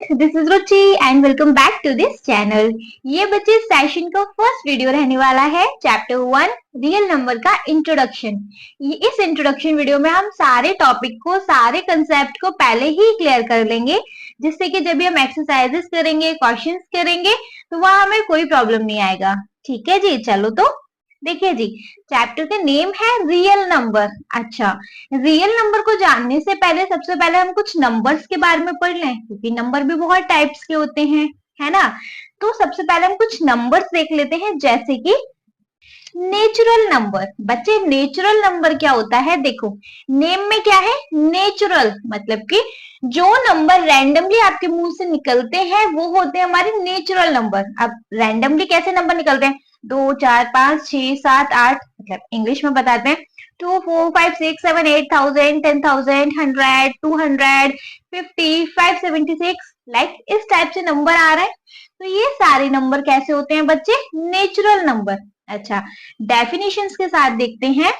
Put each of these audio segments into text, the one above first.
This is Ruchi and welcome back to this channel. ये बच्चे session का फर्स्ट वीडियो रहने वाला है चैप्टर 1 रियल नंबर का इंट्रोडक्शन। इस इंट्रोडक्शन वीडियो में हम सारे टॉपिक को, सारे कंसेप्ट को पहले ही क्लियर कर लेंगे, जिससे कि जब भी हम एक्सरसाइजेस करेंगे, क्वेश्चंस करेंगे तो वहां हमें कोई प्रॉब्लम नहीं आएगा। ठीक है जी, चलो तो देखिए जी, चैप्टर का नेम है रियल नंबर। अच्छा, रियल नंबर को जानने से पहले सबसे पहले हम कुछ नंबर्स के बारे में पढ़ लें, क्योंकि नंबर भी बहुत टाइप्स के होते हैं, है ना। तो सबसे पहले हम कुछ नंबर्स देख लेते हैं, जैसे कि नेचुरल नंबर। बच्चे, नेचुरल नंबर क्या होता है? देखो, नेम में क्या है? नेचुरल, मतलब कि जो नंबर रैंडमली आपके मुंह से निकलते हैं वो होते हैं हमारे नेचुरल नंबर। अब रैंडमली कैसे नंबर निकलते हैं? 2, 4, 5, 6, 7, 8, मतलब इंग्लिश में बताते हैं 2, 4, 5, 6, 7, 8,000, 10,000, 100, 200, 50, 576, लाइक इस टाइप से नंबर आ रहे हैं। तो ये सारे नंबर कैसे होते हैं बच्चे? Natural number. अच्छा, डेफिनेशंस के साथ देखते हैं।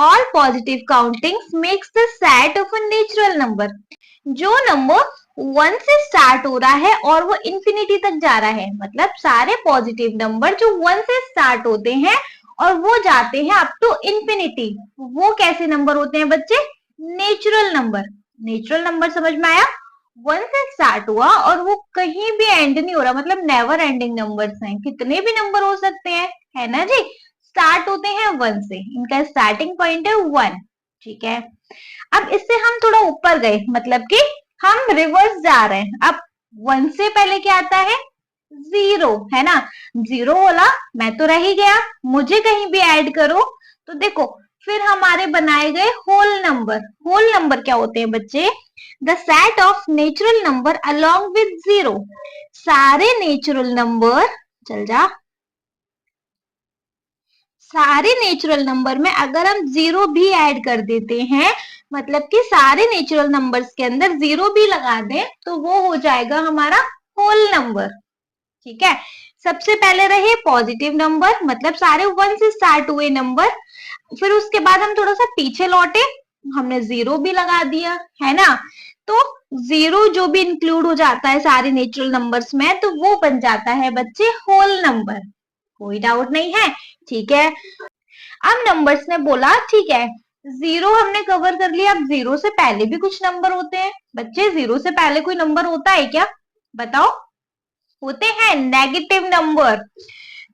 All positive countings makes the set of a natural number. जो नंबर 1 से स्टार्ट हो रहा है और वो इंफिनिटी तक जा रहा है, मतलब सारे पॉजिटिव नंबर जो 1 से स्टार्ट होते हैं और वो जाते हैं अप टू इंफिनिटी, वो कैसे नंबर होते हैं बच्चे? Natural number. नेचुरल नंबर समझ में आया? 1 से स्टार्ट हुआ और वो कहीं भी एंड नहीं हो रहा, मतलब नेवर एंडिंग नंबर्स हैं, कितने भी नंबर हो सकते हैं, है ना जी। स्टार्ट होते हैं 1 से, इनका स्टार्टिंग पॉइंट है 1। ठीक है, अब इससे हम थोड़ा ऊपर गए, मतलब कि हम रिवर्स जा रहे हैं। अब 1 से पहले क्या आता है? 0, है ना। 0 बोला, मैं तो रह ही गया, मुझे कहीं भी ऐड करो तो देखो फिर हमारे बनाए गए होल नंबर। होल नंबर क्या होते हैं बच्चे? The set of natural number along with 0। सारे नेचुरल नंबर, चल जा, सारे नेचुरल नंबर में अगर हम 0 भी ऐड कर देते हैं, मतलब कि सारे नेचुरल नंबर्स के अंदर 0 भी लगा दें, तो वो हो जाएगा हमारा होल नंबर। ठीक है, सबसे पहले रहे पॉजिटिव नंबर, मतलब सारे 1 से स्टार्ट हुए नंबर। फिर उसके बाद हम थोड़ा सा पीछे लौटे, हमने 0 भी लगा दिया, है ना। तो 0 जो भी इंक्लूड हो जाता है सारे नेचुरल नंबर्स में, तो वो बन जाता है बच्चे होल नंबर। कोई डाउट नहीं है? ठीक है, अब नंबर्स ने बोला ठीक है, 0 हमने कवर कर लिया, अब 0 से पहले भी कुछ नंबर होते हैं। बच्चे, 0 से पहले कोई नंबर होता है क्या? बताओ। होते हैं, नेगेटिव नंबर।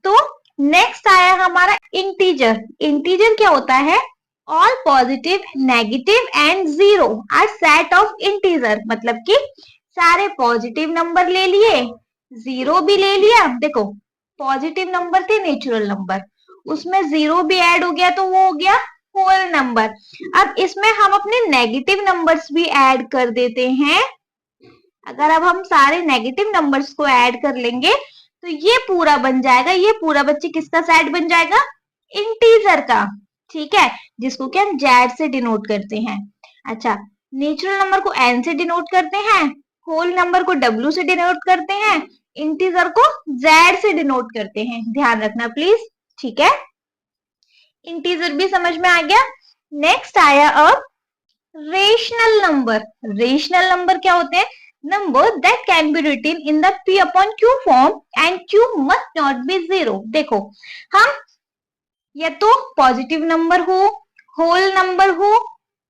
तो नेक्स्ट आया हमारा इंटीजर। इंटीजर क्या होता है? All positive, negative and 0 are set of integer, मतलब कि सारे पॉजिटिव नंबर ले लिए, 0 भी ले लिया। देखो, पॉजिटिव नंबर थे नेचुरल नंबर, उसमें 0 भी ऐड हो गया तो वो हो गया होल नंबर। अब इसमें हम अपने नेगेटिव नंबर्स भी ऐड कर देते हैं। अगर अब हम सारे नेगेटिव नंबर्स को ऐड कर लेंगे तो ये पूरा बन जाएगा, ये पूरा बच्चे किसका सेट बन जाएगा? इंटीजर का। ठीक है, जिसको कि हम जेड से डिनोट करते हैं। अच्छा, नेचुरल नंबर को एन से डिनोट करते हैं, होल नंबर को डब्ल्यू से डिनोट करते हैं, इंटीजर को जेड से डिनोट करते हैं, ध्यान रखना प्लीज। ठीक है, इंटीजर भी समझ में आ गया। नेक्स्ट आया अब रेशनल नंबर। रेशनल नंबर क्या होते हैं? Number that can be written in the p upon q form and q must not be 0। देखो, हम या तो पॉजिटिव नंबर हो, होल नंबर हो,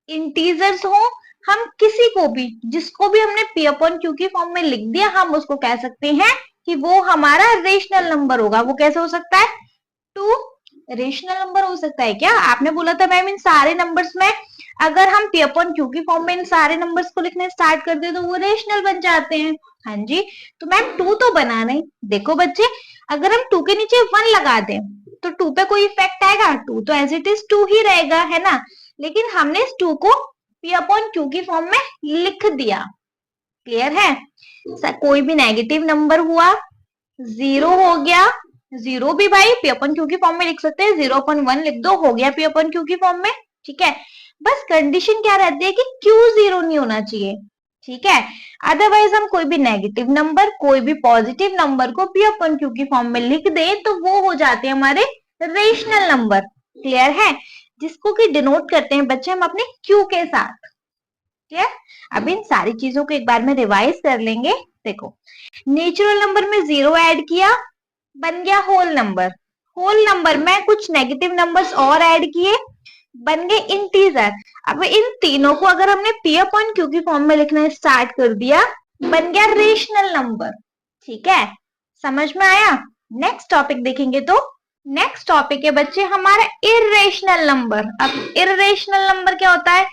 इंटीजर्स हो, हम किसी को भी, जिसको भी हमने p अपॉन q की फॉर्म में लिख दिया, हम उसको कह सकते हैं कि वो हमारा रेशनल नंबर होगा। वो कैसे हो सकता है? 2 रेशनल नंबर हो सकता है क्या? आपने बोला था मैम इन सारे नंबर्स में अगर हम p अपॉन q की फॉर्म में इन सारे नंबर्स को लिखने स्टार्ट कर दे तो वो रेशनल बन जाते हैं। हाँ जी, तो मैम 2 तो बना नहीं। देखो बच्चे, अगर हम 2 के नीचे 1 लगा दें तो 2 पे कोई इफेक्ट आएगा? 2 तो एज इट इज 2 ही रहेगा, है ना। लेकिन हमने इस 2 को p अपॉन q की फॉर्म में लिख दिया। क्लियर है? कोई भी नेगेटिव नंबर हुआ, 0 हो गया, 0 भी भाई p अपन q की फॉर्म में लिख सकते हैं, 0/1 लिख दो, हो गया p अपन q की फॉर्म में। ठीक है, बस कंडीशन क्या रहती है कि q 0 नहीं होना चाहिए। ठीक है, अदरवाइज हम कोई भी नेगेटिव नंबर, कोई भी पॉजिटिव नंबर को p अपन q की फॉर्म में लिख दे तो वो हो जाते हैं हमारे रेशनल नंबर। क्लियर है? जिसको कि डिनोट करते हैं बच्चे हम अपने q के साथ। ठीक है, अब इन सारी चीजों को एक बार में रिवाइज कर लेंगे। देखो, नेचुरल नंबर में 0 ऐड किया, बन गया होल नंबर। होल नंबर में कुछ नेगेटिव नंबर्स और ऐड किए, बन गए इंटीजर। अब इन तीनों को अगर हमने पी अपॉन क्यू की फॉर्म में लिखना स्टार्ट कर दिया, बन गया रेशनल नंबर। ठीक है, समझ में आया? नेक्स्ट टॉपिक देखेंगे तो नेक्स्ट टॉपिक है बच्चे हमारा इर्रेशनल नंबर। अब इर्रेशनल नंबर क्या होता है?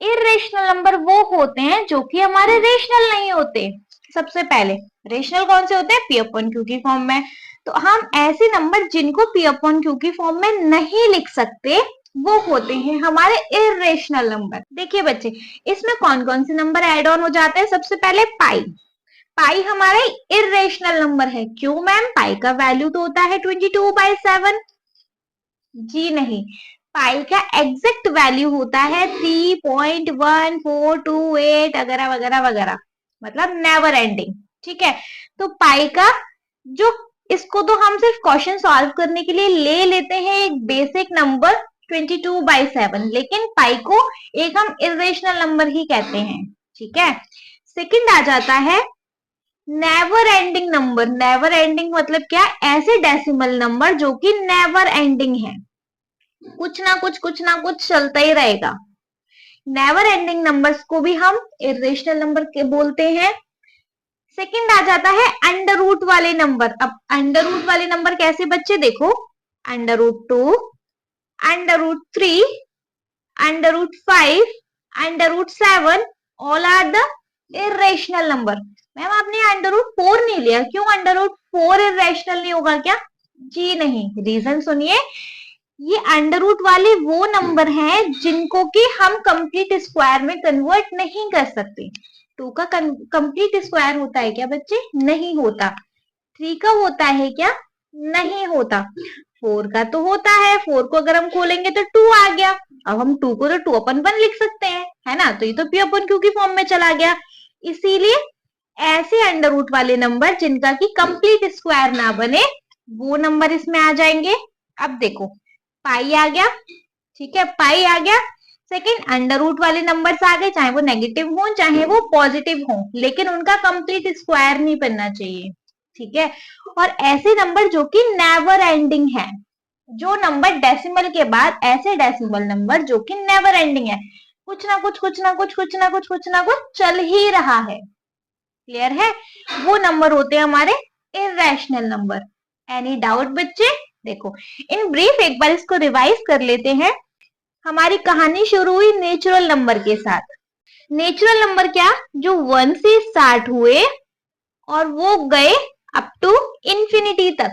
इर्रेशनल नंबर वो होते हैं जो कि हमारे रेशनल नहीं होते। सबसे पहले रेशनल कौन से होते हैं? पी अपॉन क्यू की फॉर्म में। तो हम ऐसे नंबर जिनको पी अपॉन क्यू की फॉर्म में नहीं लिख सकते, वो होते हैं हमारे इर्रेशनल नंबर। देखिए बच्चे, इसमें कौन कौन से नंबर ऐड ऑन हो जाते हैं? सबसे पहले पाई। पाई हमारा इर्रेशनल नंबर है। क्यों मैम? पाई का वैल्यू तो होता है 22/7। जी नहीं, पाई का एग्जैक्ट वैल्यू होता है 3.1428 वगैरह वगैरह वगैरह, मतलब नेवर एंडिंग। ठीक है, तो पाई का जो, इसको तो हम सिर्फ क्वेश्चन सॉल्व करने के लिए ले लेते हैं एक बेसिक नंबर 22/7, लेकिन पाई को एक हम इर्रेशनल नंबर ही कहते हैं। ठीक है, सेकंड आ जाता है never ending number. Never ending मतलब क्या? ऐसे डेसिमल नंबर जो कि नेवर एंडिंग है, कुछ ना कुछ चलता ही रहेगा। नेवर एंडिंग नंबर्स को भी हम इर्रेशनल नंबर के बोलते हैं। सेकंड आ जाता है अंडर रूट वाले नंबर। अब अंडर रूट वाले नंबर कैसे बच्चे? देखो, under root 2, under root 3, under root 5, under root 7, all are the irrational number. Ma'am आपने अंडर रूट 4 नहीं लिया, क्यों? अंडर रूट 4 इर्रेशनल नहीं होगा क्या? जी नहीं, रीजन सुनिए। ये अंडर रूट वाले वो नंबर हैं जिनको कि हम कंप्लीट स्क्वायर में कन्वर्ट नहीं कर सकते। 2 का कंप्लीट स्क्वायर होता है क्या बच्चे? नहीं होता। 3 का होता है क्या? नहीं होता। 4 का तो होता है, 4 को अगर हम खोलेंगे तो 2 आ गया। अब हम 2 को तो 2/1 लिख सकते हैं, है ना? तो ये तो पी अपन क्यू की फॉर्म में चला गया। इसीलिए ऐसे अंडर रूट वाले नंबर जिनका की कंप्लीट स्क्वायर ना बने, वो नंबर इसमें आ जाएंगे। अब देखो, पाई आ गया। ठीक है, पाई आ गया। सेकंड, अंडर रूट वाले नंबर्स आ गए, चाहे वो नेगेटिव हो चाहे वो पॉजिटिव हो, लेकिन उनका कंप्लीट स्क्वायर नहीं बनना चाहिए। ठीक है, और ऐसे नंबर जो कि नेवर एंडिंग है, जो नंबर डेसिमल के बाद, ऐसे डेसिमल नंबर जो कि नेवर एंडिंग है, कुछ ना कुछ चल ही रहा है। क्लियर है? वो नंबर होते हैं हमारे इर्रेशनल नंबर। एनी डाउट बच्चे? देखो, इन ब्रीफ एक बार इसको रिवाइज कर लेते हैं। हमारी कहानी शुरू हुई नेचुरल नंबर के साथ। नेचुरल नंबर क्या? जो 1 से स्टार्ट हुए और वो गए अप टू इंफिनिटी तक।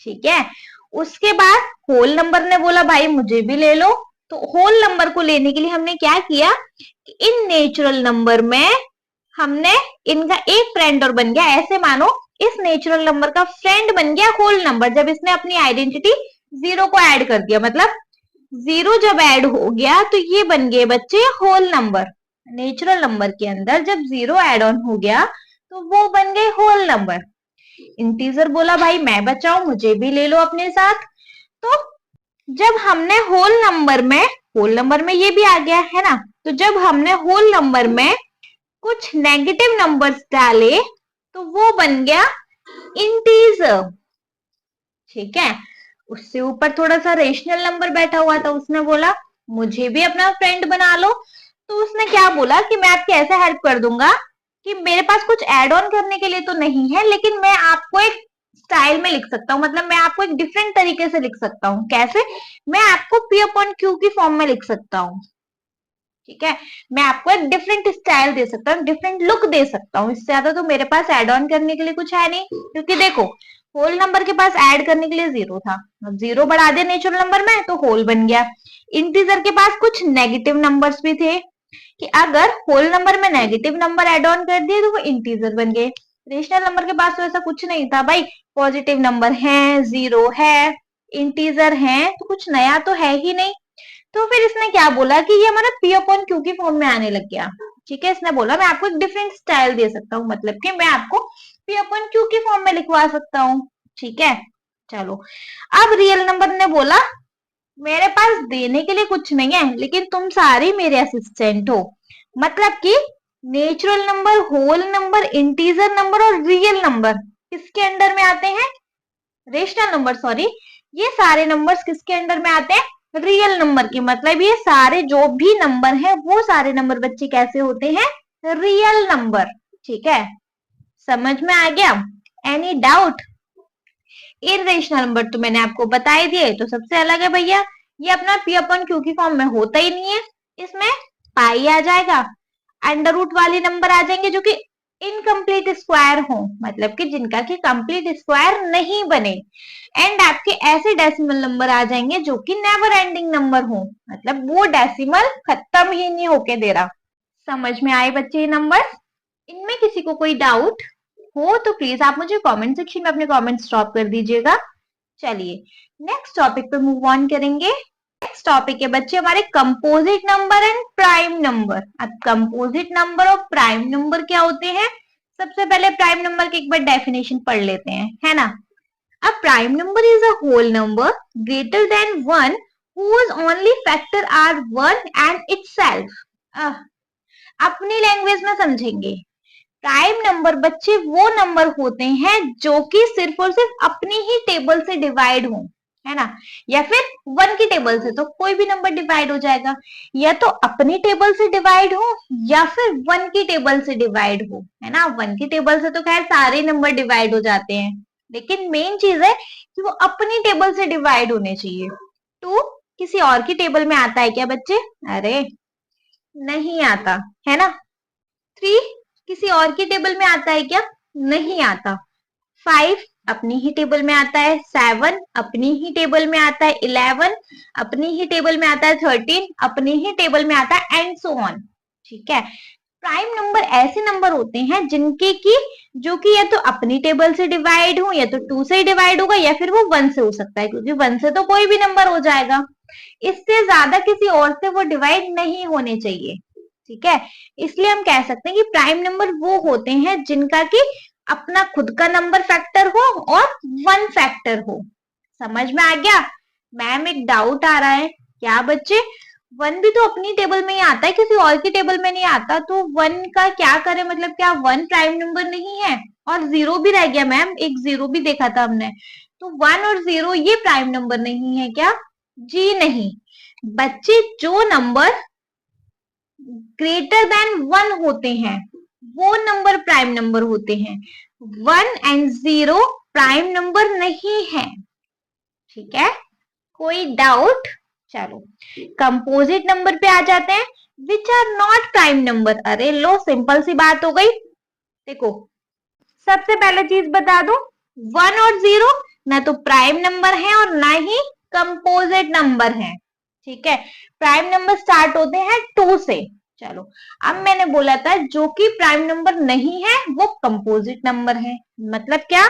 ठीक है, उसके बाद होल नंबर ने बोला भाई मुझे भी ले लो। तो होल नंबर को लेने के लिए हमने क्या किया? इन नेचुरल नंबर में हमने इनका एक फ्रेंड और बन गया। ऐसे मानो इस नेचुरल नंबर का फ्रेंड बन गया होल नंबर, जब इसने अपनी आइडेंटिटी 0 को ऐड कर दिया। मतलब 0 जब ऐड हो गया तो ये बन गए बच्चे होल नंबर। नेचुरल नंबर के अंदर जब 0 ऐड ऑन हो गया तो वो बन गए होल नंबर। इंटीजर बोला भाई मैं बचाऊं, मुझे भी ले लो अपने साथ। तो जब हमने होल नंबर में ये भी आ गया है ना, तो जब हमने होल नंबर में कुछ नेगेटिव नंबर्स डाले तो वो बन गया इंटीजर। ठीक है, उससे ऊपर थोड़ा सा रेशनल नंबर बैठा हुआ था, उसने बोला मुझे भी अपना फ्रेंड बना लो। तो उसने क्या बोला कि मैं आपकी ऐसे हेल्प कर दूंगा कि मेरे पास कुछ एड ऑन करने के लिए तो नहीं है, लेकिन मैं आपको एक स्टाइल में लिख सकता हूँ, मतलब मैं आपको एक डिफरेंट तरीके से लिख सकता हूँ। कैसे? मैं आपको पी अपॉन क्यू की फॉर्म में लिख सकता हूँ। ठीक है, मैं आपको एक डिफरेंट स्टाइल दे सकता हूँ, डिफरेंट लुक दे सकता हूँ। इससे ज्यादा तो मेरे पास एड ऑन करने के लिए कुछ है नहीं, क्योंकि देखो होल नंबर के पास ऐड करने के लिए 0 था, 0 बढ़ा दिया नेचुरल नंबर में तो होल बन गया। इंटीजर के पास कुछ नेगेटिव नंबर्स भी थे कि अगर होल नंबर में नेगेटिव नंबर ऐड ऑन कर दिए तो वो इंटीजर बन गए। रेशनल नंबर के पास तो ऐसा कुछ नहीं था भाई, पॉजिटिव नंबर है, 0 है, इंटीजर है, तो कुछ नया तो है ही नहीं। तो फिर इसने क्या बोला कि ये हमारा पी अपॉन क्यू की फॉर्म में आने लग गया। ठीक है, इसने बोला मैं आपको एक डिफरेंट स्टाइल दे सकता हूँ, मतलब कि मैं आपको पी अपॉन क्यू की फॉर्म में लिखवा सकता हूँ। ठीक है, चलो अब रियल नंबर ने बोला मेरे पास देने के लिए कुछ नहीं है, लेकिन तुम सारे मेरे असिस्टेंट हो, मतलब कि natural number, whole number, integer number और रियल नंबर किसके अंडर में आते हैं? रेशनल नंबर, सॉरी, ये सारे नंबर्स किसके अंडर में आते हैं? रियल नंबर के। मतलब ये सारे जो भी नंबर हैं वो सारे नंबर बच्चे कैसे होते हैं? Real number. ठीक है, समझ में आ गया? Any doubt? इरेशनल नंबर तो मैंने आपको बता ही दिया, तो सबसे अलग है भैया। ये अपना पी अपन क्यू की फॉर्म में होता ही नहीं है, इसमें पाई आ जाएगा, अंडर रूट वाले नंबर आ जाएंगे जो कि इनकम्प्लीट स्क्वायर हो, मतलब कि जिनका कि कंप्लीट स्क्वायर नहीं बने, एंड आपके ऐसे डेसिमल नंबर आ जाएंगे जो कि नेवर एंडिंग नंबर हो, मतलब वो डेसिमल खत्म ही नहीं होके दे रहा। समझ में आए बच्चे ये नंबर? इनमें किसी को कोई डाउट हो तो प्लीज आप मुझे कमेंट सेक्शन में अपने कमेंट्स ड्रॉप कर दीजिएगा। चलिए नेक्स्ट टॉपिक पे मूव ऑन करेंगे। नेक्स्ट टॉपिक है बच्चे हमारे composite number and prime number. अब कंपोजिट नंबर और प्राइम नंबर क्या होते हैं? सबसे पहले प्राइम नंबर की एक बार डेफिनेशन पढ़ लेते हैं, है ना। A prime number is a whole number greater than 1 whose only factor are 1 and itself. अपनी लैंग्वेज में समझेंगे। प्राइम नंबर बच्चे वो नंबर होते हैं जो कि सिर्फ और सिर्फ अपनी ही टेबल से डिवाइड हो, है ना, या फिर 1 की टेबल से तो कोई भी नंबर डिवाइड हो जाएगा, या तो अपनी टेबल से डिवाइड हो या फिर 1 की टेबल से डिवाइड हो, है ना। 1 की टेबल से तो खैर सारे नंबर डिवाइड हो जाते हैं, लेकिन मेन चीज है कि वो अपनी टेबल से डिवाइड होने चाहिए। 2 किसी और की टेबल में आता है क्या बच्चे? अरे नहीं आता, है ना। 3 किसी और की टेबल में आता है क्या? नहीं आता। 5 अपनी ही टेबल में आता है। 7 अपनी ही टेबल में आता है। 11 अपनी ही टेबल में आता है। 13 अपनी ही टेबल में आता है, एंड सो ऑन। ठीक है, प्राइम नंबर ऐसे नंबर होते हैं जिनके की जो कि या तो अपनी टेबल से डिवाइड हो, या तो 2 से डिवाइड होगा, या फिर वो 1 से हो सकता है, क्योंकि 1 से तो कोई भी नंबर हो जाएगा, इससे ज्यादा किसी और से वो डिवाइड नहीं होने चाहिए। ठीक है, इसलिए हम कह सकते हैं कि प्राइम नंबर वो होते हैं जिनका कि अपना खुद का नंबर फैक्टर हो और 1 फैक्टर हो। समझ में आ गया? मैम एक डाउट आ रहा है, क्या बच्चे 1 भी तो अपनी टेबल में ही आता है, किसी और की टेबल में नहीं आता, तो 1 का क्या करें? मतलब क्या 1 प्राइम नंबर नहीं है? और 0 भी रह गया मैम, एक 0 भी देखा था हमने, तो 1 और 0 ये प्राइम नंबर नहीं है क्या? जी नहीं बच्चे, जो नंबर ग्रेटर देन 1 होते हैं वो नंबर प्राइम नंबर होते हैं। 1 एंड 0 प्राइम नंबर नहीं है। ठीक है, कोई डाउट? चलो कंपोजिट नंबर पे आ जाते हैं, which are not prime number. अरे लो, सिंपल सी बात हो गई। देखो सबसे पहले चीज बता दो, 1 और 0 ना तो प्राइम नंबर है और ना ही कंपोजिट नंबर है। ठीक है, प्राइम नंबर स्टार्ट होते हैं 2 से। चलो अब मैंने बोला था जो कि प्राइम नंबर नहीं है वो कंपोजिट नंबर है। मतलब क्या?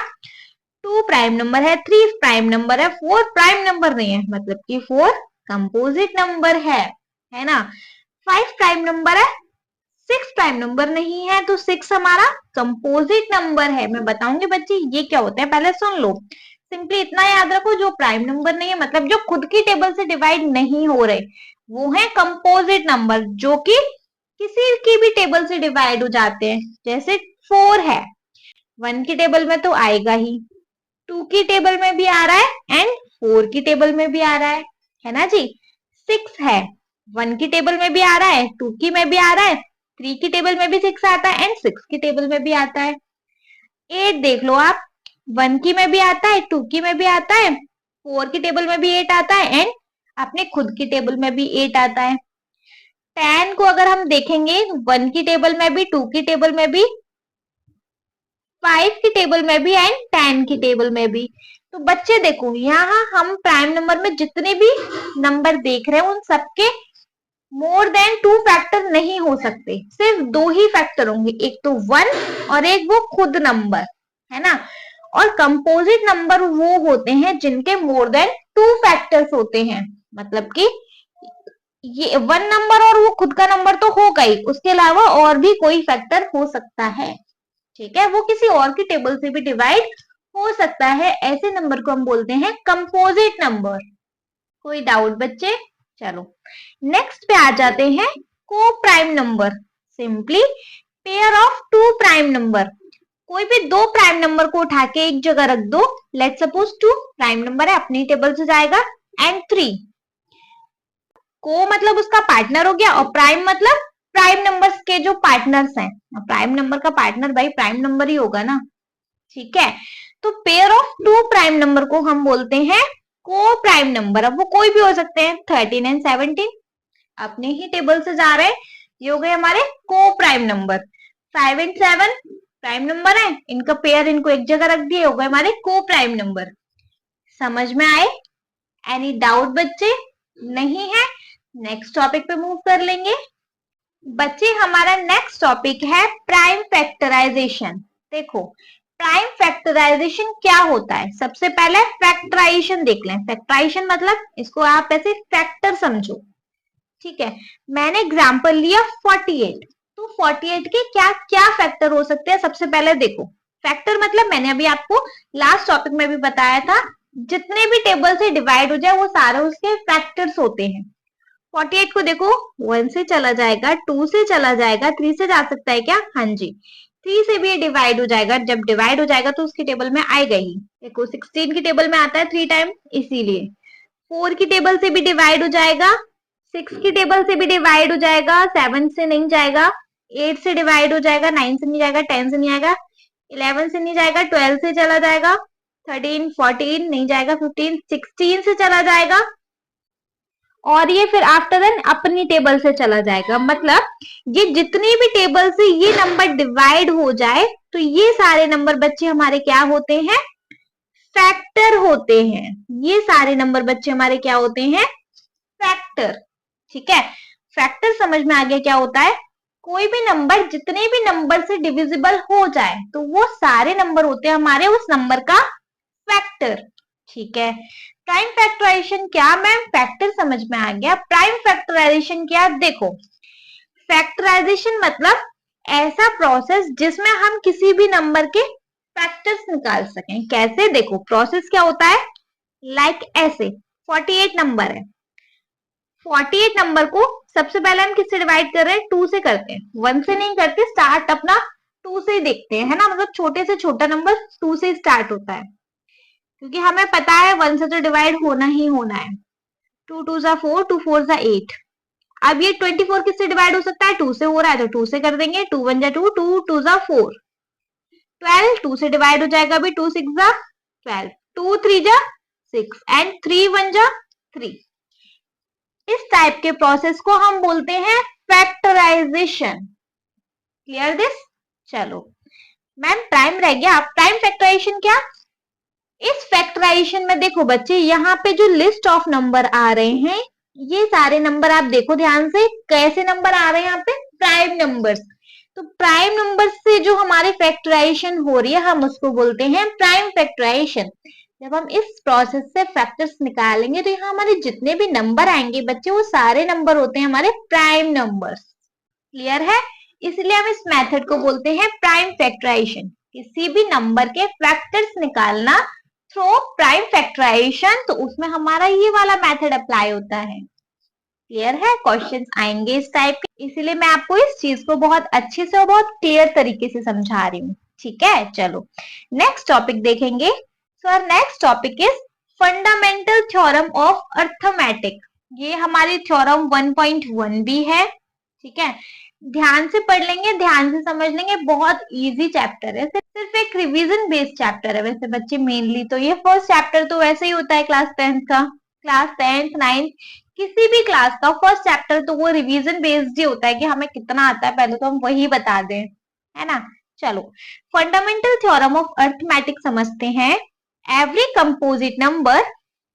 2 प्राइम नंबर है, 3 प्राइम नंबर है, 4 प्राइम नंबर नहीं है, मतलब कि 4 कंपोजिट नंबर है ना। 5 प्राइम नंबर है, 6 प्राइम नंबर नहीं है, तो 6 हमारा कंपोजिट नंबर है। मैं बताऊंगी बच्चे ये क्या होते हैं, पहले सुन लो। सिंपली इतना याद रखो, जो प्राइम नंबर नहीं है मतलब जो खुद की टेबल से डिवाइड नहीं हो रहे वो है कंपोजिट नंबर, जो कि किसी की भी टेबल से डिवाइड हो जाते हैं। जैसे 4 है, 1 की टेबल में तो आएगा ही, 2 की टेबल में भी आ रहा है एंड 4 की टेबल में भी आ रहा है ना जी। 6 है, 1 की टेबल में भी आ रहा है, 2 की में भी आ रहा है, 3 की टेबल में भी 6 आता है एंड 6 की टेबल में भी आता है। 8 देख लो आप, 1 की में भी आता है, 2 की में भी आता है, 4 की टेबल में भी 8 आता है एंड अपने खुद की टेबल में भी 8 आता है। 10 को अगर हम देखेंगे 1 की टेबल में भी, 2 की टेबल में भी, 5 की टेबल में भी एंड 10 की टेबल में भी। तो बच्चे देखो यहाँ हम प्राइम नंबर में जितने भी नंबर देख रहे हैं उन सबके मोर देन 2 फैक्टर नहीं हो सकते, सिर्फ 2 ही फैक्टर होंगे, एक तो 1 और एक वो खुद नंबर, है ना। और कंपोजिट नंबर वो होते हैं जिनके मोर देन 2 फैक्टर्स होते हैं, मतलब कि ये 1 नंबर और वो खुद का नंबर तो होगा ही, उसके अलावा और भी कोई फैक्टर हो सकता है। ठीक है, वो किसी और की टेबल से भी डिवाइड हो सकता है, ऐसे नंबर को हम बोलते हैं कंपोजिट नंबर। कोई डाउट बच्चे? चलो नेक्स्ट पे आ जाते हैं को prime number. Simply pair of two prime number, कोई भी दो प्राइम नंबर को उठा के एक जगह रख दो। Let suppose two prime number है, अपनी टेबल से जाएगा, एंड 3 को मतलब उसका पार्टनर हो गया, और प्राइम मतलब प्राइम नंबर्स के जो पार्टनर्स हैं। प्राइम नंबर का पार्टनर भाई प्राइम नंबर ही होगा ना, ठीक है। तो pair of two prime number को हम बोलते हैं को प्राइम नंबर। अब वो कोई भी हो सकते हैं, 13 एंड 17 अपने ही टेबल से जा रहे हैं, ये हो गए हमारे को prime number. 5 and 7 prime number है, इनका पेयर इनको एक जगह रख दिए, हो गए हमारे को प्राइम नंबर। समझ में आए? एनी डाउट बच्चे? नहीं है? नेक्स्ट टॉपिक पे मूव कर लेंगे बच्चे। हमारा नेक्स्ट टॉपिक है प्राइम फैक्टराइजेशन। देखो प्राइम फैक्टराइजेशन क्या होता है, सबसे पहले फैक्टराइजेशन देख लें। फैक्टराइजेशन मतलब इसको आप ऐसे फैक्टर समझो, ठीक है। मैंने एग्जांपल लिया 48, तो 48 के क्या क्या फैक्टर हो सकते हैं। सबसे पहले देखो फैक्टर मतलब मैंने अभी आपको लास्ट टॉपिक में भी बताया था, जितने भी टेबल से डिवाइड हो जाए वो सारे उसके फैक्टर्स होते हैं। 48 को देखो 1 से चला जाएगा, 2 से चला जाएगा, 3 से जा सकता है क्या? हाँ जी, 3 से भी डिवाइड हो जाएगा। जब डिवाइड हो जाएगा तो उसकी टेबल में आएगा ही। देखो 16 की टेबल में आता है 3 टाइम, इसीलिए 4 की टेबल से भी डिवाइड हो जाएगा, 6 की टेबल से भी डिवाइड हो जाएगा, 7 से नहीं जाएगा, 8 से डिवाइड हो जाएगा, 9 से नहीं जाएगा, 10 से नहीं आएगा, 11 से नहीं जाएगा, 12 से चला जाएगा, 13 14 नहीं जाएगा, 15 16 से चला जाएगा, और ये फिर आफ्टर देन अपनी टेबल से चला जाएगा। मतलब ये जितनी भी टेबल से ये नंबर डिवाइड हो जाए तो ये सारे नंबर बच्चे हमारे क्या होते हैं? फैक्टर होते हैं। ये सारे नंबर बच्चे हमारे क्या होते हैं? फैक्टर, ठीक है। फैक्टर समझ में आ गया क्या होता है? कोई भी नंबर जितने भी नंबर से डिविजिबल हो जाए तो वो सारे नंबर होते हैं हमारे उस नंबर का फैक्टर, ठीक है। प्राइम फैक्टराइजेशन क्या मैम? फैक्टर समझ में आ गया। प्राइम फैक्टराइजेशन क्या? देखो फैक्टराइजेशन मतलब ऐसा प्रोसेस जिसमें हम किसी भी नंबर के फैक्टर्स निकाल सकें। कैसे? देखो प्रोसेस क्या होता है, लाइक ऐसे 48 नंबर है, 48 नंबर को सबसे पहले हम किससे डिवाइड कर रहे हैं? 2 से करते हैं, 1 से नहीं करते, स्टार्ट अपना 2 से ही देखते हैं, है ना। मतलब छोटे से छोटा नंबर 2 से स्टार्ट होता है, क्योंकि हमें पता है 1 से तो डिवाइड होना ही होना है। 2 2 जा 4, 2 4 जा 8। अब ये 24 किससे डिवाइड हो सकता है? 2 से हो रहा है तो 2 से कर देंगे, 2 1 जा 2, 2 2 जा 4। 12 2 से डिवाइड हो जाएगा अभी, 2 6 जा 12, 2 3 जा 6 एंड 3 1 जा 3। इस टाइप के प्रोसेस को हम बोलते हैं फैक्टराइजेशन। Clear this? चलो मैम प्राइम रह गया, प्राइम फैक्टराइजेशन क्या? इस फैक्टराइजेशन में देखो बच्चे यहाँ पे जो लिस्ट ऑफ नंबर आ रहे हैं, ये सारे नंबर आप देखो ध्यान से, कैसे नंबर आ रहे हैं यहाँ पे? Prime numbers. तो प्राइम नंबर से जो हमारे फैक्टराइजेशन हो रही है हम उसको बोलते हैं प्राइम फैक्टराइजेशन। जब हम इस प्रोसेस से फैक्टर्स निकालेंगे तो यहाँ हमारे जितने भी नंबर आएंगे बच्चे वो सारे नंबर होते हैं हमारे प्राइम नंबर्स। क्लियर है? इसलिए हम इस मेथड को बोलते हैं प्राइम फैक्टराइजेशन। किसी भी नंबर के फैक्टर्स निकालना थ्रू प्राइम फैक्टराइजेशन, तो उसमें हमारा ये वाला मेथड अप्लाई होता है। क्लियर है? क्वेश्चंस आएंगे इस टाइप के, इसीलिए मैं आपको इस चीज को बहुत अच्छे से और बहुत क्लियर तरीके से समझा रही हूँ, ठीक है। चलो नेक्स्ट टॉपिक देखेंगे। So our next topic is fundamental theorem of arithmetic. ये हमारी थ्योरम 1.1 भी है, ठीक है। ध्यान से पढ़ लेंगे, ध्यान से समझ लेंगे, बहुत इजी चैप्टर है, सिर्फ एक रिवीजन बेस्ड चैप्टर है। वैसे बच्चे मेनली तो ये फर्स्ट चैप्टर तो वैसे ही होता है क्लास 10th का, क्लास 10th 9th किसी भी क्लास का फर्स्ट चैप्टर तो वो रिवीजन बेस्ड ही होता है कि हमें कितना आता है पहले तो हम वही बता दें, है ना। चलो फंडामेंटल थ्योरम ऑफ अर्थमेटिक समझते हैं। एवरी कंपोजिट नंबर,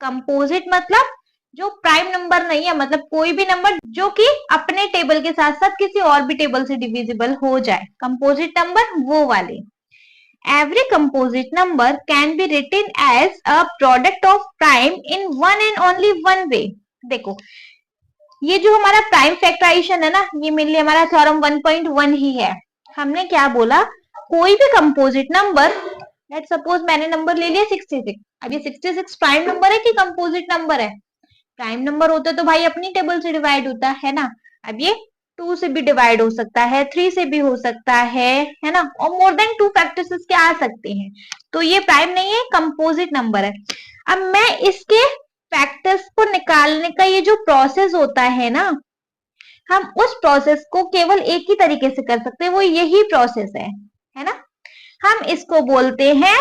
कंपोजिट मतलब जो प्राइम नंबर नहीं है, मतलब कोई भी नंबर जो कि अपने टेबल के साथ साथ किसी और भी टेबल से डिविजिबल हो जाए, कंपोजिट नंबर वो वाले। Every composite number can be written as a product of prime in one and only one way. देखो ये जो हमारा प्राइम फैक्टराइजेशन है ना, ये मेनली हमारा थ्योरम 1.1 ही है। हमने क्या बोला, कोई भी कंपोजिट नंबर, लेट सपोज मैंने नंबर ले लिया 66, अब ये 66 प्राइम नंबर है कि कंपोजिट नंबर है? प्राइम नंबर होता तो भाई अपनी टेबल से डिवाइड होता है ना। अब ये 2 से भी डिवाइड हो सकता है, 3 से भी हो सकता है ना, और मोर देन 2 फैक्टर्स इसके आ सकते हैं। तो ये प्राइम नहीं है, कंपोजिट नंबर है। अब मैं इसके फैक्टर्स को निकालने का ये जो प्रोसेस होता है ना, हम उस प्रोसेस को केवल एक ही तरीके से कर सकते हैं, वो यही प्रोसेस है ना। हम इसको बोलते हैं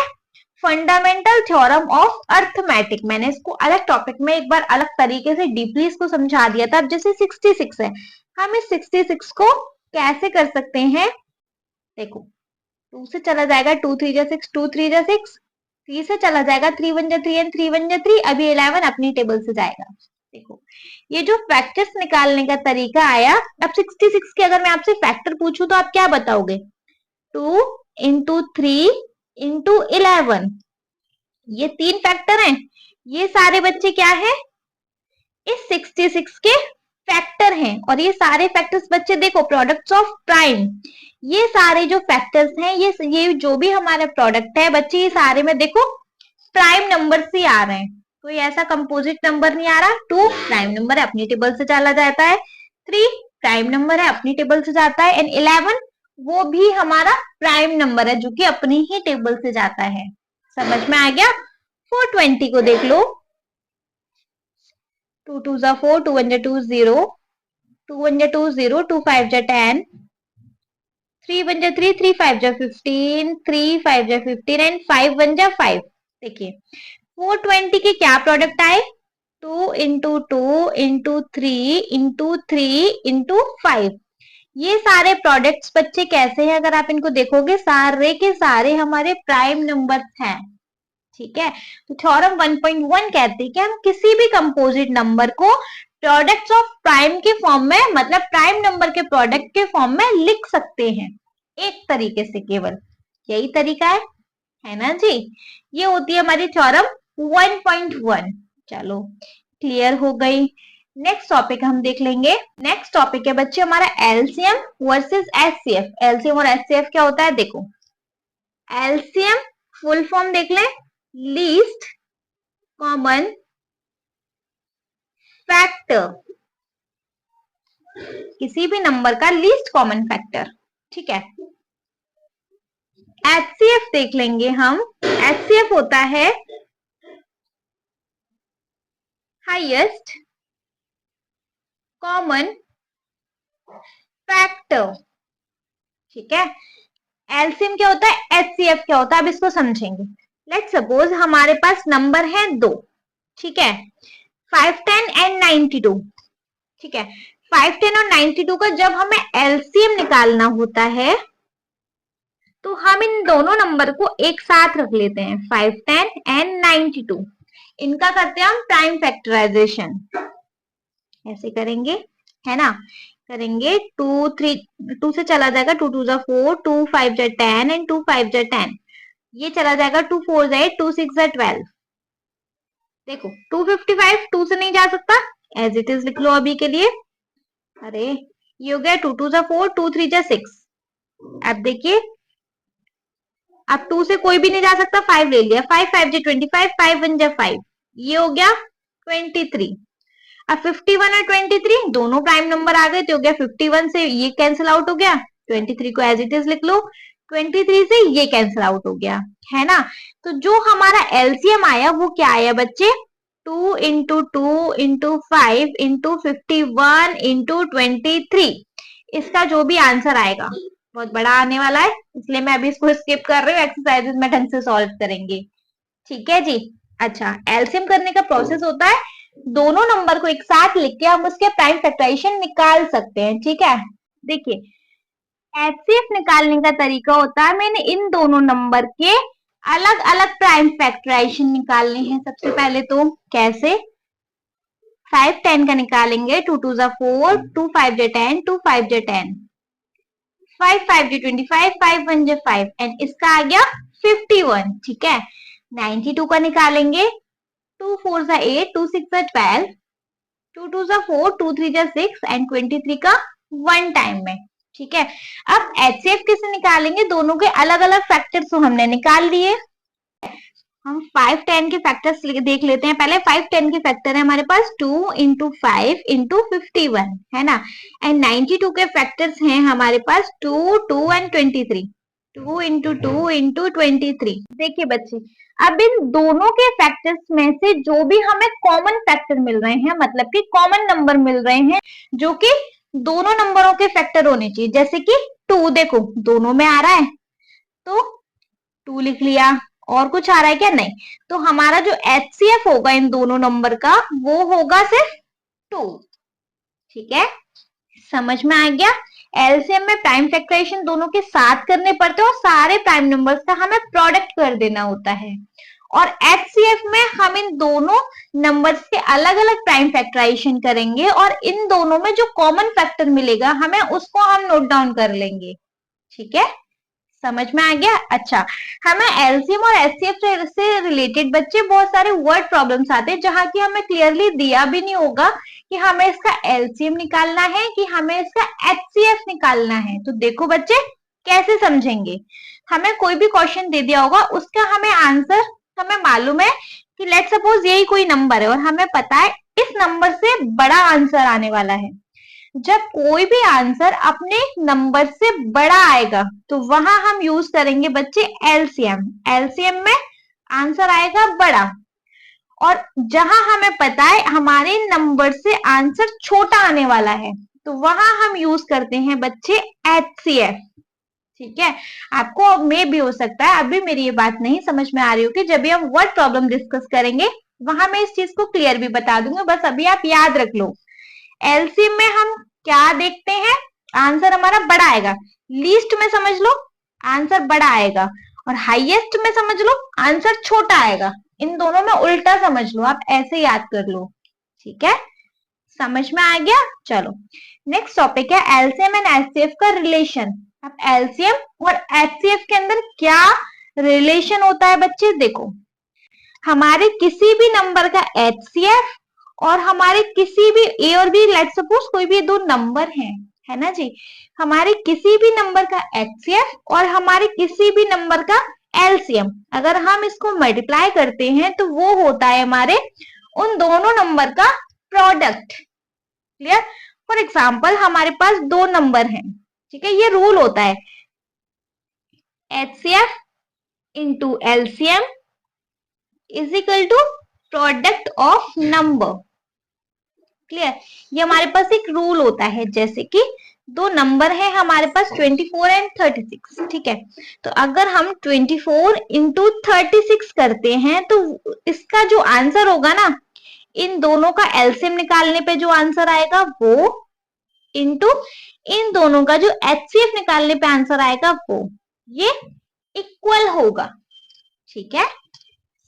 फंडामेंटल थ्योरम ऑफ अर्थमेटिक। मैंने इसको अलग टॉपिक में एक बार अलग तरीके से डीपली इसको समझा दिया था। अब जैसे 66 है, हम इस 66 को कैसे कर सकते हैं, देखो 2 से चला जाएगा 2 3 जा 6, 2 3 जा 6, 3 से चला जाएगा 3 1 जा 3 एंड 3 1 जा 3, अभी 11 अपनी टेबल से जाएगा। देखो ये जो फैक्टर्स निकालने का तरीका आया। अब 66 के अगर मैं आपसे फैक्टर पूछूं तो आप क्या बताओगे, 2 इंटू 3 इंटू 11, ये 3 फैक्टर हैं। ये सारे बच्चे क्या है, इस 66 के फैक्टर हैं। और ये सारे फैक्टर्स बच्चे देखो प्रोडक्ट्स ऑफ प्राइम, ये सारे जो फैक्टर्स हैं, ये जो भी हमारा प्रोडक्ट है बच्चे, ये सारे में देखो प्राइम नंबर से आ रहे हैं। कोई ऐसा कंपोजिट नंबर नहीं आ रहा। 2 प्राइम नंबर है, अपनी टेबल से चला जाता है। 3 प्राइम नंबर है, अपनी टेबल से जाता है। एंड 11 वो भी हमारा प्राइम नंबर है जो कि अपनी ही टेबल से जाता है। समझ में आ गया। 420 को देख लो, 2 2 जा 4, 2 1 जा 2 0, 2 1 जा 2 0, 2 5 जा 10, 3 1 जा 3, 3 5 जा 15, 3 5 जा 15 एंड 5 1 जा 5। देखिए 420 के क्या प्रोडक्ट आए, 2 इंटू 2 इंटू 3 इंटू 3 इंटू 5। ये सारे प्रोडक्ट्स बच्चे कैसे हैं, अगर आप इनको देखोगे सारे के सारे हमारे प्राइम नंबर्स हैं। ठीक है, तो थ्योरम 1.1 कहते हैं कि हम किसी भी कंपोजिट नंबर को प्रोडक्ट्स ऑफ प्राइम के फॉर्म में, मतलब प्राइम नंबर के प्रोडक्ट के फॉर्म में लिख सकते हैं एक तरीके से, केवल यही तरीका है ना जी। ये होती है हमारी थ्योरम 1.1। चलो क्लियर हो गई। नेक्स्ट टॉपिक हम देख लेंगे। नेक्स्ट टॉपिक है बच्चे हमारा एलसीएम वर्सेस एचसीएफ। एलसीएम और एचसीएफ क्या होता है, देखो एलसीएम फुल फॉर्म देख ले, लीस्ट कॉमन फैक्टर, किसी भी नंबर का लीस्ट कॉमन फैक्टर। ठीक है, एचसीएफ देख लेंगे हम। एचसीएफ होता है हाईएस्ट कॉमन फैक्टर। ठीक है, एलसीएम क्या होता है, एचसीएफ क्या होता है, अब इसको समझेंगे। लेट्स सपोज हमारे पास नंबर है 2, ठीक है, 5 10 एंड 92। ठीक है, 5 10 और 92 का जब हमें एलसीएम निकालना होता है तो हम इन दोनों नंबर को एक साथ रख लेते हैं, 5 10 एंड 92। इनका करते हैं हम प्राइम फैक्टराइजेशन, ऐसे करेंगे है ना। करेंगे 2 3 2 से चला जाएगा 2 2 जा 4, 2 5 जा 10 एंड 2 5 जा 10, ये चला जाएगा 2 4 जा 8, 2 6 जा 12। देखो 255 2 से नहीं जा सकता, एज इट इज लिख लो अभी के लिए। अरे ये हो गया 2 2 जा 4, 2 3 जा 6। अब देखिए, अब 2 से कोई भी नहीं जा सकता, 5 ले लिया, 5 5 जा 25, 5 1 जा 5, ये हो गया 23। अब 51 और 23 दोनों प्राइम नंबर आ गए, तो हो गया 51 से ये कैंसिल आउट हो गया, 23 को एज इट इज लिख लो, 23 से ये कैंसिल आउट हो गया, है ना। तो जो हमारा एलसीएम आया वो क्या आया बच्चे, 2 इंटू 2 इंटू 5 इंटू 51 इंटू 23। इसका जो भी आंसर आएगा बहुत बड़ा आने वाला है, इसलिए मैं अभी इसको स्किप कर रही हूँ, एक्सरसाइजेस में ढंग से सॉल्व करेंगे। ठीक है जी। अच्छा, एलसीएम करने का प्रोसेस होता है दोनों नंबर को एक साथ लिख के हम उसके प्राइम फैक्टराइजेशन निकाल सकते हैं। ठीक है, देखिए एचसीएफ निकालने का तरीका होता है, मैंने इन दोनों नंबर के अलग अलग प्राइम फैक्टराइजेशन निकालने हैं। सबसे पहले तो कैसे, 5 10 का निकालेंगे, 2 2 जा 4, 2 5 जा 10, 2 5 जा 10, 5 5 जा 25, 5 1 जा 5 एंड इसका आ गया 51। ठीक है, 92 का निकालेंगे, 2 4 जा 8, 2 6 जा 12, 2 2 जा 4, 2 3 जा 6 एंड 23 का 1 टाइम में। ठीक है, अब एचसीएफ कैसे निकालेंगे, दोनों के अलग अलग फैक्टर्स तो हमने निकाल लिए, हम 5 10 के फैक्टर्स देख लेते हैं। पहले 5 10 के फैक्टर है हमारे पास 2 इंटू 5 इंटू 51 है ना, एंड 92 के फैक्टर्स हैं हमारे पास 2 2 एंड 23। 2 into 2 into 23। देखिए बच्चे, अब इन दोनों के फैक्टर्स में से जो भी हमें कॉमन फैक्टर मिल रहे हैं, मतलब कि कॉमन नंबर मिल रहे हैं जो कि दोनों नंबरों के फैक्टर होने चाहिए, जैसे कि 2 देखो दोनों में आ रहा है तो 2 लिख लिया, और कुछ आ रहा है क्या? नहीं। तो हमारा जो HCF होगा इन दोनों नंबर का वो होगा सिर्फ 2। ठीक है, समझ में आ गया? एलसीएम में प्राइम फैक्टराइजेशन दोनों के साथ करने पड़ते हैं और सारे प्राइम नंबर्स का हमें प्रोडक्ट कर देना होता है। और HCF में हम इन दोनों नंबर्स के अलग अलग प्राइम फैक्टराइजेशन करेंगे और इन दोनों में जो कॉमन फैक्टर मिलेगा हमें उसको हम नोट डाउन कर लेंगे। ठीक है, समझ में आ गया? अच्छा, हमें एलसीएम और एचसीएफ से रिलेटेड बच्चे बहुत सारे वर्ड प्रॉब्लम्स आते हैं जहां की हमें क्लियरली दिया भी नहीं होगा कि हमें इसका एलसीएम निकालना है कि हमें इसका एचसीएफ निकालना है। तो देखो बच्चे कैसे समझेंगे, हमें कोई भी क्वेश्चन दे दिया होगा उसका हमें आंसर हमें मालूम है कि लेट सपोज यही कोई नंबर है और हमें पता है इस नंबर से बड़ा आंसर आने वाला है। जब कोई भी आंसर अपने नंबर से बड़ा आएगा तो वहां हम यूज करेंगे बच्चे एलसीएम। एलसीएम में आंसर आएगा बड़ा, और जहां हमें पता है हमारे नंबर से आंसर छोटा आने वाला है तो वहां हम यूज करते हैं बच्चे एचसीएफ। ठीक है, आपको में भी हो सकता है अभी मेरी ये बात नहीं समझ में आ रही हो कि जब भी हम वर्ड प्रॉब्लम डिस्कस करेंगे वहां मैं इस चीज को क्लियर भी बता दूंगा, बस अभी आप याद रख लो। एलसीएम में हम क्या देखते हैं, आंसर हमारा बड़ा आएगा। लीस्ट में समझ लो आंसर बड़ा आएगा, और हाईएस्ट में समझ लो आंसर छोटा आएगा। इन दोनों में उल्टा समझ लो, आप ऐसे याद कर लो। ठीक है, समझ में आ गया? चलो नेक्स्ट टॉपिक है एलसीएम एंड एचसीएफ का रिलेशन। अब एलसीएम और एचसीएफ के अंदर क्या रिलेशन होता है बच्चे, देखो हमारे किसी भी नंबर का एचसीएफ और हमारे किसी भी ए और बी, लेट सपोज कोई भी दो नंबर हैं, है ना जी, हमारे किसी भी नंबर का एचसीएफ और हमारे किसी भी नंबर का एलसीएम अगर हम इसको मल्टीप्लाई करते हैं तो वो होता है हमारे उन दोनों नंबर का प्रोडक्ट। क्लियर? फॉर एग्जाम्पल हमारे पास दो नंबर हैं, ठीक है, ये रूल होता है HCF into LCM is equal to product of number. Clear? ये हमारे पास एक रूल होता है, जैसे कि दो नंबर है हमारे पास 24 एंड 36। ठीक है, तो अगर हम 24 इंटू 36 करते हैं तो इसका जो आंसर होगा ना, इन दोनों का एलसीएम निकालने पे जो आंसर आएगा वो इंटू इन दोनों का जो एचसीएफ निकालने पे आंसर आएगा वो, ये इक्वल होगा। ठीक है,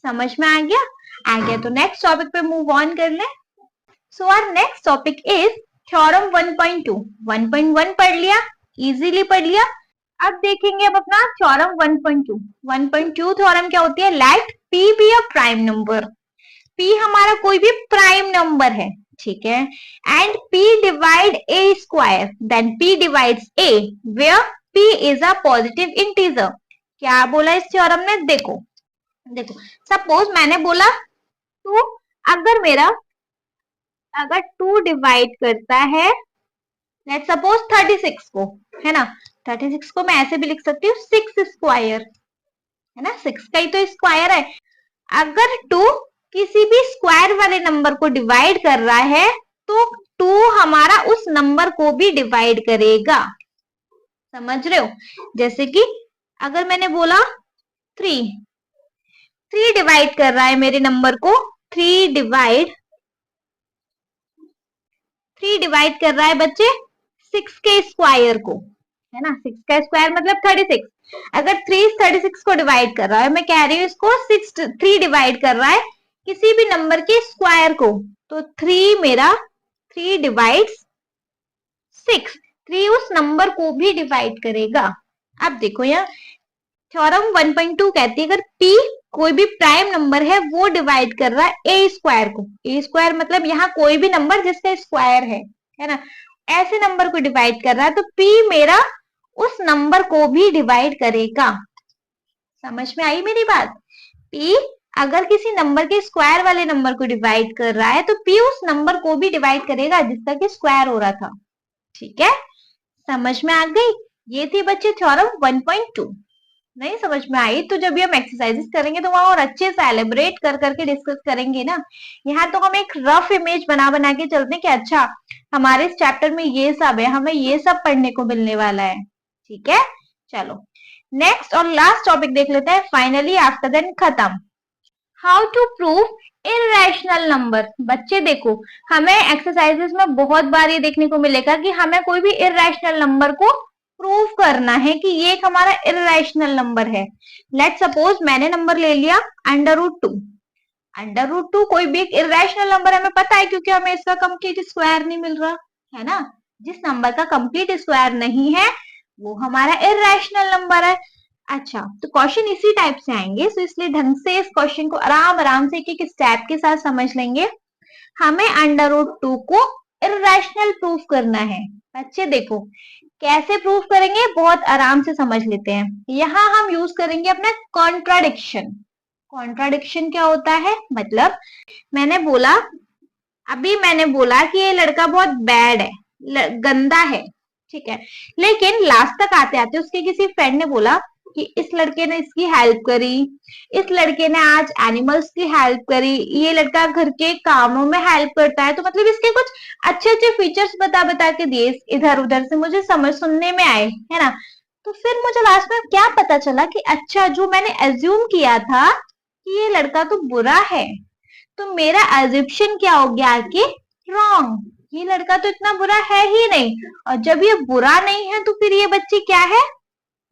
समझ में आ गया? आ गया तो नेक्स्ट टॉपिक पे मूव ऑन कर ले। So our next topic is theorem 1.2। 1.1 पढ़ लिया, इजीली पढ़ लिया। अब देखेंगे अब अपना थ्योरम 1.2। 1.2 थ्योरम क्या होती है, let p be a prime number. p हमारा कोई भी प्राइम नंबर है, ठीक है, and p divide a square, then p divides a where p is a positive integer. क्या बोला इस थ्योरम ने, देखो देखो सपोज मैंने बोला तो अगर 2 डिवाइड करता है लेट सपोज 36 को, है ना, 36 को मैं ऐसे भी लिख सकती हूँ 6 स्क्वायर, है ना, 6 का ही तो स्क्वायर है। अगर 2 किसी भी स्क्वायर वाले नंबर को डिवाइड कर रहा है तो 2 हमारा उस नंबर को भी डिवाइड करेगा। समझ रहे हो? जैसे कि अगर मैंने बोला 3 डिवाइड कर रहा है मेरे नंबर को, 3 डिवाइड कर रहा है बच्चे 6 के स्क्वायर को, है ना, 6 का स्क्वायर मतलब 36। अगर 3 36 को डिवाइड कर रहा है, मैं कह रही हूँ इसको 3 डिवाइड कर रहा है किसी भी नंबर के स्क्वायर को, तो 3 डिवाइड्स 6, 3 उस नंबर को भी डिवाइड करेगा। अब देखो यहाँ थ्योरम 1.2 कहती है अगर p कोई भी प्राइम नंबर है वो डिवाइड कर रहा है ए स्क्वायर को, ए स्क्वायर मतलब यहाँ कोई भी नंबर जिसका स्क्वायर है ना, ऐसे नंबर को डिवाइड कर रहा है तो p मेरा उस नंबर को भी डिवाइड करेगा। समझ में आई मेरी बात? p अगर किसी नंबर के स्क्वायर वाले नंबर को डिवाइड कर रहा है तो p उस नंबर को भी डिवाइड करेगा जिसका कि स्क्वायर हो रहा था। ठीक है, समझ में आ गई? ये थी बच्चे थ्योरम 1.2। नहीं समझ में आई तो जब भी हम एक्सरसाइजेस करेंगे तो वहां और अच्छे से एलिब्रेट कर करके डिस्कस करेंगे ना। यहाँ तो हम एक रफ इमेज बना बना के चलते हैं कि अच्छा हमारे इस चैप्टर में ये सब है, हमें ये सब पढ़ने को मिलने वाला है। ठीक है, चलो नेक्स्ट और लास्ट टॉपिक देख लेते हैं फाइनली आफ्टर देन खत्म। How to prove irrational number. बच्चे देखो, हमें एक्सरसाइजेस में बहुत बार ये देखने को मिलेगा कि हमें कोई भी इरेशनल नंबर को प्रूव करना है कि ये एक हमारा इरेशनल नंबर है। लेट सपोज मैंने नंबर ले लिया √2। √2 कोई भी एक इरेशनल नंबर हमें पता है क्योंकि हमें इसका कंप्लीट स्क्वायर नहीं मिल रहा है ना। जिस नंबर का कंप्लीट स्क्वायर नहीं है वो हमारा इरेशनल नंबर है। अच्छा, तो क्वेश्चन इसी टाइप से आएंगे, तो इसलिए ढंग से इस क्वेश्चन को आराम आराम से एक स्टेप के साथ समझ लेंगे। हमें √2 को इरेशनल प्रूफ करना है। बच्चे देखो कैसे प्रूफ करेंगे, बहुत आराम से समझ लेते हैं। यहाँ हम यूज करेंगे अपना कॉन्ट्राडिक्शन। कॉन्ट्राडिक्शन क्या होता है, मतलब मैंने बोला कि ये लड़का बहुत बैड है, गंदा है। ठीक है, लेकिन लास्ट तक आते आते उसके किसी फ्रेंड ने बोला कि इस लड़के ने इसकी हेल्प करी, इस लड़के ने आज एनिमल्स की हेल्प करी, ये लड़का घर के कामों में हेल्प करता है। तो मतलब इसके कुछ अच्छे अच्छे फीचर्स बता बता के दिए इधर उधर से, मुझे समझ सुनने में आए, है ना। तो फिर मुझे लास्ट में क्या पता चला कि अच्छा जो मैंने एज्यूम किया था कि ये लड़का तो बुरा है, तो मेरा एज्यूप्शन क्या हो गया कि रॉन्ग, ये लड़का तो इतना बुरा है ही नहीं। और जब ये बुरा नहीं है तो फिर ये बच्चे क्या है,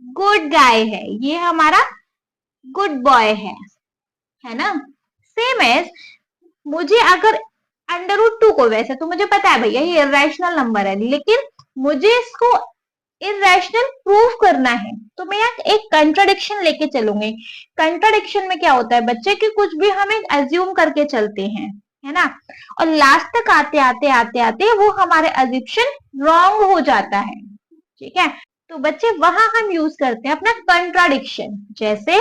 गुड गाय है, ये हमारा गुड बॉय है ना। सेम एज मुझे अगर √2 को, वैसे तो मुझे पता है भैया ये इरेशनल नंबर है, लेकिन मुझे इसको इरेशनल प्रूफ करना है तो मैं यहाँ एक कंट्राडिक्शन लेके चलूंगी। कंट्राडिक्शन में क्या होता है बच्चे कि कुछ भी हम एक एज्यूम करके चलते हैं, है ना, और लास्ट तक आते आते आते आते वो हमारे एज्यूप्शन रॉन्ग हो जाता है। ठीक है, तो बच्चे वहां हम यूज करते हैं अपना कंट्राडिक्शन। जैसे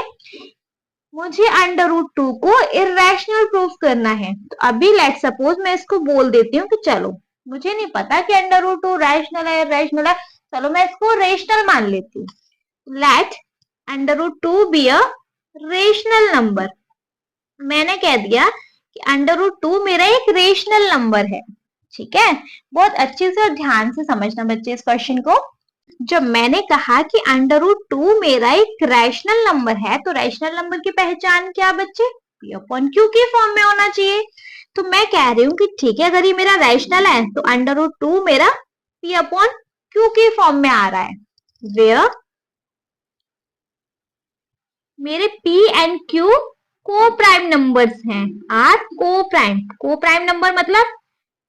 मुझे √2 को इरेशनल प्रूफ करना है, तो अभी लेट सपोज मैं इसको बोल देती हूँ कि चलो मुझे नहीं पता कि √2 रैशनल है इरेशनल है, चलो मैं इसको रेशनल मान लेती हूँ। Let √2 be a rational number. मैंने कह दिया कि √2 मेरा एक रेशनल नंबर है। ठीक है, बहुत अच्छे से और ध्यान से समझना बच्चे इस क्वेश्चन को। जब मैंने कहा कि √2 मेरा एक रैशनल नंबर है, तो रैशनल नंबर की पहचान क्या बच्चे, P/Q के फॉर्म में होना चाहिए। तो मैं कह रही हूँ कि ठीक है, अगर ये मेरा रैशनल है तो √2 मेरा P/Q के फॉर्म में आ रहा है, वेयर मेरे P एंड Q को प्राइम नंबर्स हैं, आर को प्राइम नंबर मतलब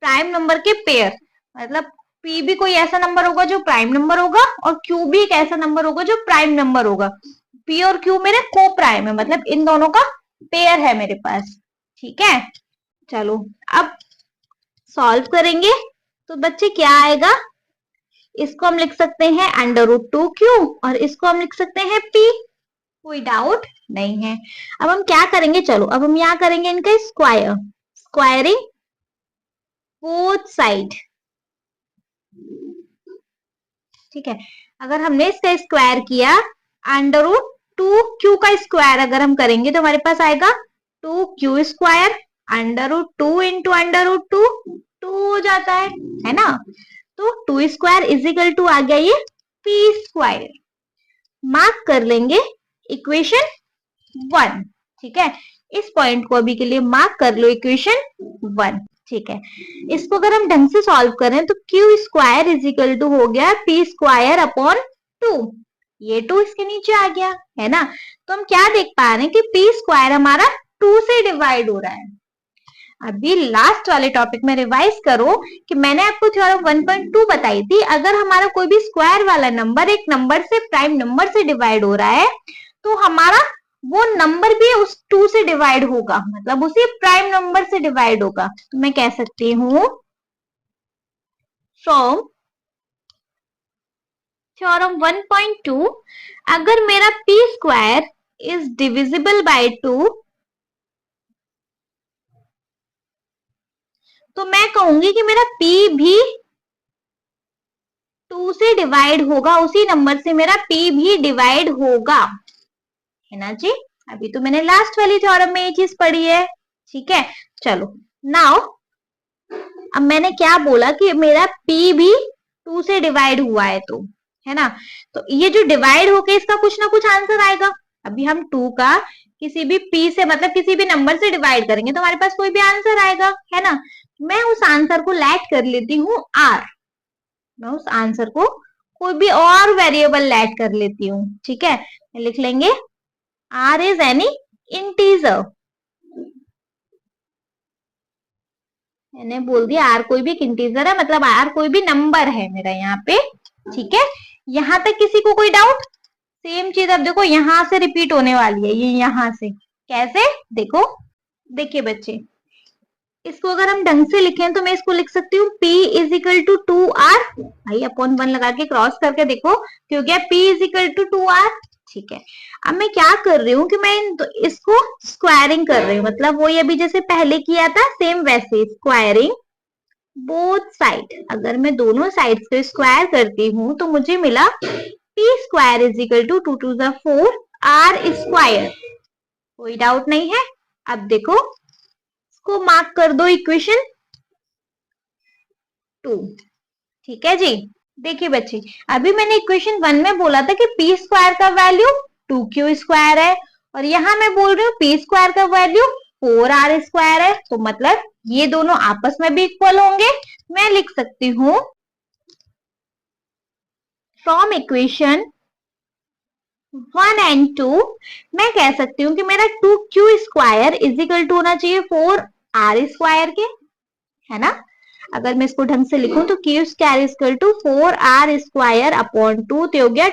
प्राइम नंबर के पेयर, मतलब P भी कोई ऐसा नंबर होगा जो प्राइम नंबर होगा और Q भी एक ऐसा नंबर होगा जो प्राइम नंबर होगा। P और Q मेरे को प्राइम है, मतलब इन दोनों का पेयर है मेरे पास। ठीक है, चलो अब सॉल्व करेंगे तो बच्चे क्या आएगा, इसको हम लिख सकते हैं √2Q और इसको हम लिख सकते हैं P, कोई डाउट नहीं है। अब हम क्या करेंगे, चलो अब हम यहाँ करेंगे इनका स्क्वायरिंग बोथ साइड। ठीक है, अगर हमने इसका स्क्वायर किया √2Q का स्क्वायर अगर हम करेंगे तो हमारे पास आएगा 2Q स्क्वायर, √2 इंटू √2 2 हो जाता है ना। तो 2 स्क्वायर इज इक्वल टू आ गया ये P स्क्वायर। मार्क कर लेंगे इक्वेशन 1। ठीक है, इस पॉइंट को अभी के लिए मार्क कर लो इक्वेशन 1। ठीक है, इसको अगर हम ढंग से सॉल्व करें तो Q square is equal to हो गया P स्क्वायर अपॉन 2, ये 2 इसके नीचे आ गया है ना। तो हम क्या देख पा रहे हैं कि P स्क्वायर हमारा 2 से डिवाइड हो रहा है। अभी लास्ट वाले टॉपिक में रिवाइज करो कि मैंने आपको थ्योरम 1.2 बताई थी, अगर हमारा कोई भी स्क्वायर वाला नंबर एक नंबर से प्राइम नंबर से डिवाइड हो रहा है तो हमारा वो नंबर भी उस 2 से डिवाइड होगा, मतलब उसी प्राइम नंबर से डिवाइड होगा। तो मैं कह सकती हूं फ्रॉम थ्योरम 1.2 अगर मेरा P square is divisible by 2 तो मैं कहूंगी कि मेरा p भी 2 से डिवाइड होगा, उसी नंबर से मेरा p भी डिवाइड होगा, है ना जी। अभी तो मैंने लास्ट वाली थ्योरम में ये चीज पढ़ी है, ठीक है। चलो नाउ अब मैंने क्या बोला कि मेरा p भी 2 से डिवाइड हुआ है, तो है ना, तो ये जो डिवाइड होके इसका कुछ ना कुछ आंसर आएगा। अभी हम 2 का किसी भी p से मतलब किसी भी नंबर से डिवाइड करेंगे तो हमारे पास कोई भी आंसर आएगा, है ना। मैं उस आंसर को लेट कर लेती हूँ r, मैं उस आंसर को कोई भी और वेरिएबल लेट कर लेती हूँ, ठीक है। लिख लेंगे r इज एनी इंटीजर, मैंने बोल दिया r कोई भी इंटीजर है, मतलब r कोई भी नंबर है मेरा यहाँ पे, ठीक है। यहां तक किसी को कोई डाउट? सेम चीज अब देखो यहां से रिपीट होने वाली है, ये यहां से कैसे, देखो देखिए बच्चे, इसको अगर हम ढंग से लिखें तो मैं इसको लिख सकती हूँ p is equal to 2r, भाई अपॉन 1 लगा के क्रॉस करके देखो क्यों गया, p is equal to 2r, ठीक है। अब मैं क्या कर रही हूँ कि मैं इसको स्क्वायरिंग कर रही हूँ, मतलब वो अभी जैसे पहले किया था सेम वैसे स्क्वायरिंग बोथ साइड। अगर मैं दोनों साइड्स को स्क्वायर करती हूँ तो मुझे मिला p square is equal to 2 to the 4 r square, कोई डाउट नहीं है। अब देखो इसको मार्क कर दो इक्वेशन 2, ठीक है जी। देखिए बच्चे अभी मैंने इक्वेशन 1 में बोला था कि p स्क्वायर का वैल्यू 2q स्क्वायर है, और यहां मैं बोल रही हूँ p स्क्वायर का वैल्यू 4r स्क्वायर है, तो मतलब ये दोनों आपस में भी इक्वल होंगे। मैं लिख सकती हूँ फ्रॉम इक्वेशन 1 एंड 2 मैं कह सकती हूँ कि मेरा 2q square is equal to होना चाहिए 4r स्क्वायर के, है ना। अगर मैं इसको ढंग से लिखूं तो q square is equal to 4r square upon 2, तो हो गया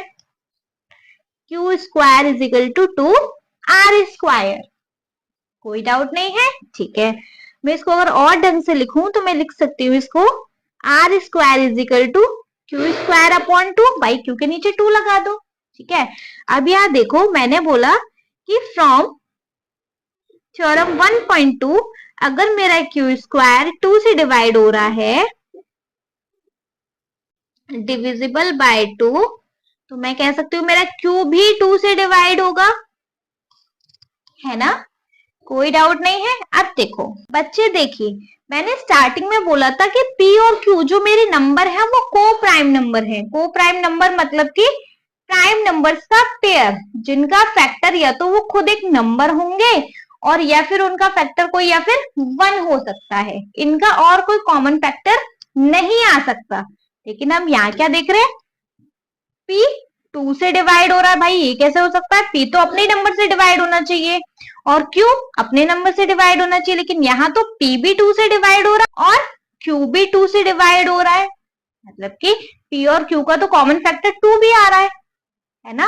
q square is equal to 2r square, कोई डाउट नहीं है, ठीक है। मैं इसको अगर और ढंग से लिखूं तो मैं लिख सकती हूँ इसको r square is equal to q square upon 2, by q के नीचे 2 लगा दो, ठीक है। अब यहाँ देखो मैंने बोला कि फ्रॉम थ्योरम 1.2 अगर मेरा q स्क्वायर 2 से डिवाइड हो रहा है डिविजिबल बाय 2, तो मैं कह सकती हूँ मेरा q भी 2 से डिवाइड होगा, है ना, कोई डाउट नहीं है। अब देखो बच्चे देखिए मैंने स्टार्टिंग में बोला था कि p और q जो मेरे नंबर है वो को प्राइम नंबर है। को प्राइम नंबर मतलब कि प्राइम नंबर्स का पेयर जिनका फैक्टर या तो वो खुद एक नंबर होंगे और या फिर उनका फैक्टर कोई या फिर 1 हो सकता है, इनका और कोई कॉमन फैक्टर नहीं आ सकता। लेकिन हम यहाँ क्या देख रहे हैं, p 2 से डिवाइड हो रहा है, भाई ये कैसे हो सकता है, p तो अपने नंबर से डिवाइड होना चाहिए और q अपने नंबर से डिवाइड होना चाहिए, लेकिन यहाँ तो p भी 2 से डिवाइड हो रहा है और q भी 2 से डिवाइड हो रहा है, मतलब कि p और q का तो कॉमन फैक्टर 2 भी आ रहा है ना।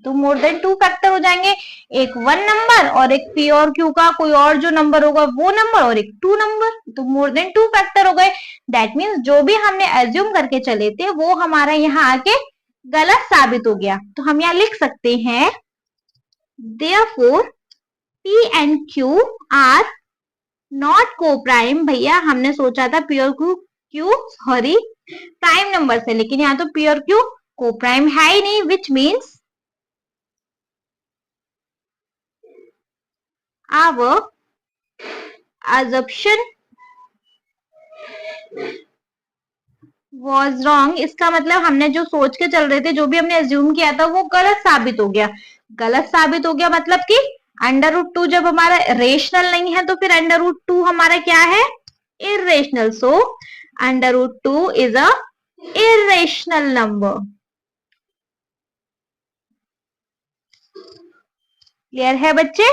तो मोर देन 2 फैक्टर हो जाएंगे, एक 1 नंबर और एक p और q का कोई और जो नंबर होगा वो नंबर और एक 2 नंबर, तो मोर देन 2 फैक्टर हो गए। दैट मीन्स जो भी हमने एज्यूम करके चले थे वो हमारा यहाँ आके गलत साबित हो गया। तो हम यहाँ लिख सकते हैं therefore p and q are not co-prime। भैया हमने सोचा था p और q सॉरी प्राइम नंबर से, लेकिन यहाँ तो p और q को प्राइम है ही नहीं, which means our assumption was wrong। इसका मतलब हमने जो सोच के चल रहे थे, जो भी हमने अज्यूम किया था वो गलत साबित हो गया। गलत साबित हो गया मतलब कि √2 जब हमारा रेशनल नहीं है तो फिर √2 हमारा क्या है, irrational. So √2 is a irrational number. Clear है बच्चे?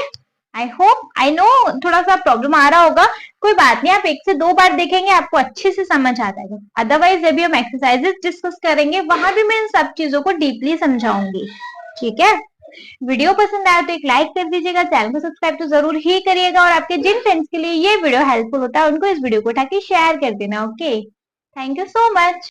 आई होप, आई नो थोड़ा सा प्रॉब्लम आ रहा होगा, कोई बात नहीं, आप 1 से 2 बार देखेंगे आपको अच्छे से समझ आ जाएगा। अदरवाइज जब भी हम एक्सरसाइजेस डिस्कस करेंगे वहां भी मैं इन सब चीजों को डीपली समझाऊंगी, ठीक है। वीडियो पसंद आया तो एक लाइक कर दीजिएगा, चैनल को सब्सक्राइब तो जरूर ही करिएगा, और आपके जिन फ्रेंड्स के लिए ये वीडियो हेल्पफुल होता है उनको इस वीडियो को उठा के शेयर कर देना। Okay, thank you so much.